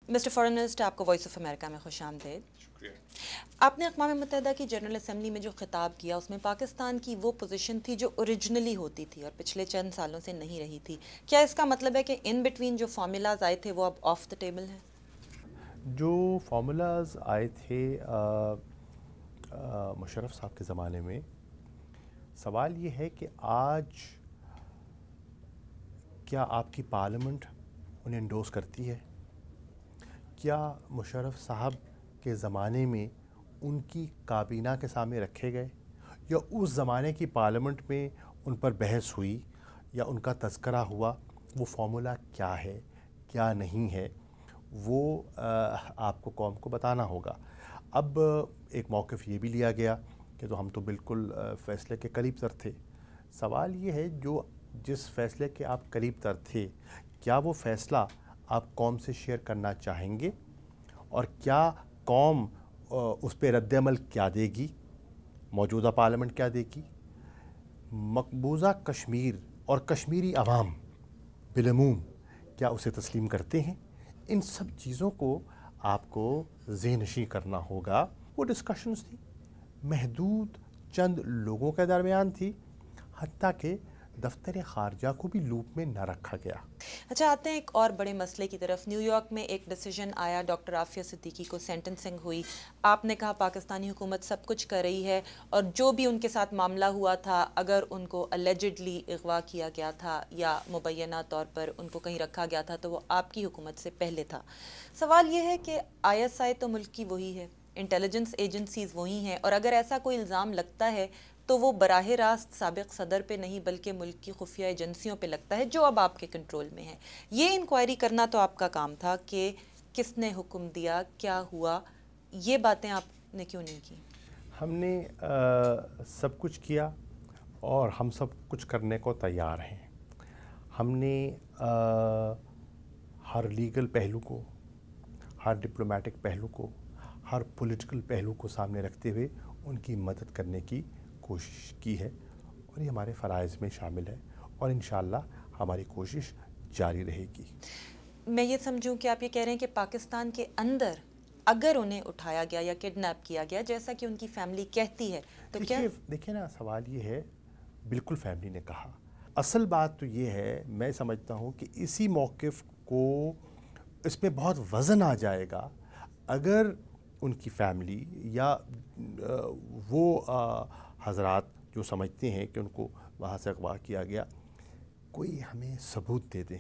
Mister فورن minister, آپ کو voice of America میں خوش آمدید۔ شکریہ۔ آپ نے اقوام متحدہ کی جنرل اسمبلی میں جو خطاب کیا اس میں پاکستان کی وہ پوزیشن تھی جو اوریجنلی ہوتی تھی اور پچھلے چند سالوں سے نہیں رہی تھی۔ کیا اس کا مطلب ہے کہ ان بٹوین جو فارمولاز آئے تھے وہ اب آف دا ٹیبل ہیں؟ جو فارمولاز آئے تھے مشرف صاحب کے زمانے میں، سوال یہ ہے کہ آج کیا آپ کی پارلیمنٹ انہیں انڈورس کرتی ہے؟ کیا مشرف صاحب کے زمانے میں ان کی کابینہ کے سامنے رکھے گئے یا اس زمانے کی پارلیمنٹ میں ان پر بحث ہوئی یا ان کا تذکرہ ہوا؟ وہ فارمولا کیا ہے، کیا نہیں ہے، وہ آپ کو قوم کو بتانا ہوگا۔ اب ایک موقف یہ بھی لیا گیا کہ ہم تو بالکل فیصلے کے قریب تر تھے۔ سوال یہ ہے جس فیصلے کے آپ قریب تر تھے، کیا وہ فیصلہ آپ قوم سے شیئر کرنا چاہیں گے؟ اور کیا قوم اس پہ رد عمل کیا دے گی؟ موجودہ پارلیمنٹ کیا دے گی؟ مقبوضہ کشمیر اور کشمیری عوام بالعموم کیا اسے تسلیم کرتے ہیں؟ ان سب چیزوں کو آپ کو ذہن نشین کرنا ہوگا۔ وہ ڈسکشنز تھی، محدود چند لوگوں کے درمیان تھی، حتیٰ کہ دفتر خارجہ کو بھی لوپ میں نہ رکھا گیا۔ اچھا، آتے ہیں ایک اور بڑے مسئلے کی طرف۔ نیو یارک میں ایک ڈیسیجن آیا، ڈاکٹر عافیہ صدیقی کو سینٹنسنگ ہوئی۔ آپ نے کہا پاکستانی حکومت سب کچھ کر رہی ہے اور جو بھی ان کے ساتھ معاملہ ہوا تھا، اگر ان کو الیجڈلی اغوا کیا گیا تھا یا مبینہ طور پر ان کو کہیں رکھا گیا تھا تو وہ آپ کی حکومت سے پہلے تھا۔ سوال یہ ہے کہ ISI تو ملک کی وہی ہے، انٹیلیجنس ایجنسیز وہی ہیں، اور اگر ایسا کوئی الزام لگتا ہے تو وہ براہ راست سابق صدر پہ نہیں بلکہ ملک کی خفیہ ایجنسیوں پہ لگتا ہے جو اب آپ کے کنٹرول میں ہے۔ یہ انکوائری کرنا تو آپ کا کام تھا کہ کس نے حکم دیا، کیا ہوا، یہ باتیں آپ نے کیوں نہیں کی؟ ہم نے سب کچھ کیا اور ہم سب کچھ کرنے کو تیار ہیں۔ ہم نے ہر لیگل پہلو کو، ہر ڈپلومیٹک پہلو کو، ہر پولیٹیکل پہلو کو سامنے رکھتے ہوئے ان کی مدد کرنے کی کوشش کی ہے، اور یہ ہمارے فرائض میں شامل ہے، اور انشاءاللہ ہماری کوشش جاری رہے گی۔ میں یہ سمجھوں کہ آپ یہ کہہ رہے ہیں کہ پاکستان کے اندر اگر انہیں اٹھایا گیا یا کڈنیپ کیا گیا جیسا کہ ان کی فیملی کہتی ہے تو کیا؟ دیکھیں نا، سوال یہ ہے، بالکل فیملی نے کہا۔ اصل بات تو یہ ہے، میں سمجھتا ہوں کہ اسی موقف کو اس میں بہت وزن آ جائے گا اگر ان کی فیملی یا وہ حضرات جو سمجھتے ہیں کہ ان کو وہاں سے اغوا کیا گیا، کوئی ہمیں ثبوت دے دیں،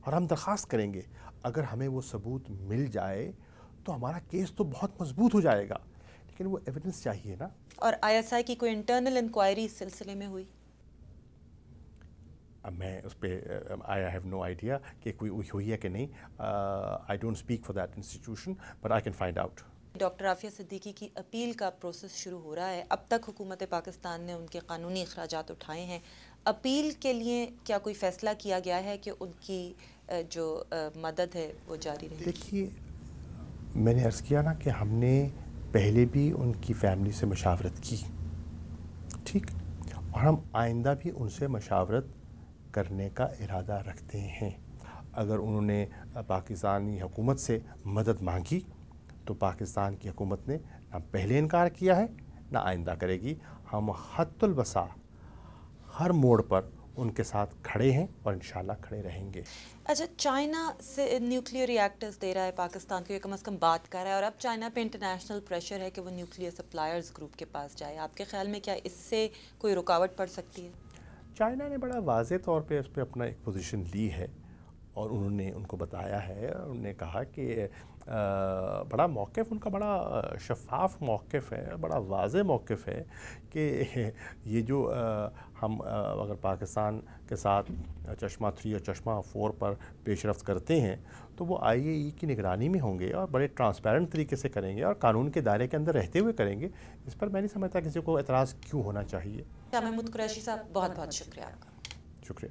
اور ہم درخواست کریں گے اگر ہمیں وہ ثبوت مل جائے تو ہمارا کیس تو بہت مضبوط ہو جائے گا، لیکن وہ ایویڈنس چاہیے نا۔ اور ISI کی کوئی انٹرنل انکوائری اس سلسلے میں ہوئی؟ اب میں اس پہ آئی ہیو نو آئیڈیا کہ کوئی ہوئی ہے کہ نہیں۔ I don't speak for that institution but I can find out. Doctor Aafia Siddiqui کی اپیل کا پروسیس شروع ہو رہا ہے، اب تک حکومت پاکستان نے ان کے قانونی اخراجات اٹھائے ہیں، اپیل کے لیے کیا کوئی فیصلہ کیا گیا ہے کہ ان کی جو مدد ہے وہ جاری رہے؟ دیکھیے، میں نے عرض کیا نا کہ ہم نے پہلے بھی ان کی فیملی سے مشاورت کی، ٹھیک، اور ہم آئندہ بھی ان سے مشاورت کرنے کا ارادہ رکھتے ہیں۔ اگر انہوں نے پاکستانی حکومت سے مدد مانگی تو پاکستان کی حکومت نے نہ پہلے انکار کیا ہے نہ آئندہ کرے گی۔ ہم حد الوسع ہر موڑ پر ان کے ساتھ کھڑے ہیں اور انشاءاللہ کھڑے رہیں گے۔ اچھا، چائنا سے نیوکلیئر ریاکٹرز دے رہا ہے پاکستان کو، یہ کم از کم بات کر رہا ہے، اور اب چائنا پہ انٹرنیشنل پریشر ہے کہ وہ نیوکلیئر سپلائرز گروپ کے پاس جائے۔ آپ کے خیال میں کیا اس سے کوئی رکاوٹ پڑ سکتی ہے؟ چائنا نے بڑا واضح طور پہ اس پہ اپنا ایک پوزیشن لی ہے، اور انہوں نے ان کو بتایا ہے، انہوں نے کہا کہ بڑا موقف ان کا بڑا شفاف موقف ہے، بڑا واضح موقف ہے کہ یہ جو ہم اگر پاکستان کے ساتھ چشمہ 3 اور چشمہ 4 پر پیش رفت کرتے ہیں تو وہ IAEA کی نگرانی میں ہوں گے اور بڑے ٹرانسپیرنٹ طریقے سے کریں گے اور قانون کے دائرے کے اندر رہتے ہوئے کریں گے۔ اس پر میں نہیں سمجھتا کسی کو اعتراض کیوں ہونا چاہیے۔ محمود قریشی صاحب، بہت بہت شکریہ آپ کا۔ شکریہ۔